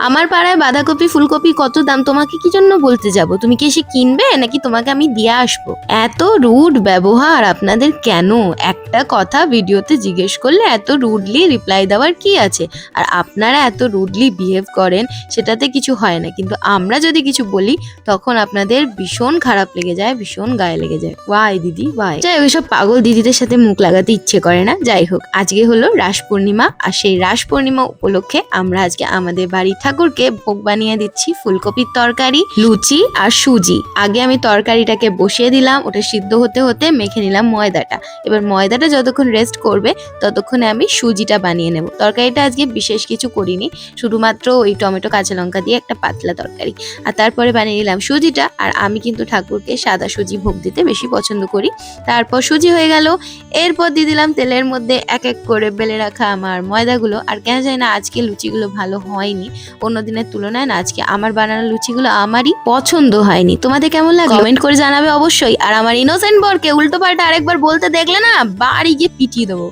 আমার পাড়ায় বাঁধাকপি ফুলকপি কত দাম, তোমাকে কি জন্য বলতে যাব? তুমি কি এসে কিনবে নাকি তোমাকে আমি দিয়ে আসবো? এত রুড ব্যবহার আপনাদের কেন? একটা কথা ভিডিওতে জিজ্ঞেস করলে এত রুডলি রিপ্লাই দেওয়ার কি আছে? আর আপনারা এত রুডলি বিহেভ করেন, সেটাতে কিছু হয় না, কিন্তু আমরা যদি কিছু বলি তখন আপনাদের ভীষণ খারাপ লেগে যায়, ভীষণ গায়ে লেগে যায়। ওয়াই দিদি ওয়াই? যাই হোক, সব পাগল দিদিদের সাথে মুখ লাগাতে ইচ্ছে করে না। যাই হোক, আজকে হলো রাস পূর্ণিমা, আর সেই রাস পূর্ণিমা উপলক্ষে আমরা আজকে আমাদের বাড়ির ঠাকুরকে ভোগ বানিয়ে দিচ্ছি ফুলকপির তরকারি, লুচি আর সুজি। আগে আমি তরকারিটাকে বসিয়ে দিলাম, ওটা সিদ্ধ হতে হতে মেখে নিলাম ময়দাটা। এবার ময়দাটা যতক্ষণ রেস্ট করবে ততক্ষণে আমি সুজিটা বানিয়ে নেব। তরকারিটা আজকে বিশেষ কিছু করিনি, শুধুমাত্র ওই টমেটো কাঁচা লঙ্কা দিয়ে একটা পাতলা তরকারি। আর তারপরে বানিয়ে নিলাম সুজিটা। আর আমি কিন্তু ঠাকুরকে সাদা সুজি ভোগ দিতে বেশি পছন্দ করি। তারপর সুজি হয়ে গেল, এরপর দিয়ে দিলাম তেলের মধ্যে এক এক করে বেলে রাখা আমার ময়দাগুলো। আর কেন জানি না আজকে লুচিগুলো ভালো হয়নি অন্য দিনের তুলনায়, না আজকে আমার বানানো লুচিগুলো আমারই পছন্দ হয়নি। তোমাদের কেমন লাগে কমেন্ট করে জানাবে অবশ্যই। আর আমার ইনোসেন্ট বরকে উল্টো পাল্টা আরেকবার বলতে দেখলে না বাড়ি গিয়ে পিটিয়ে দেবো।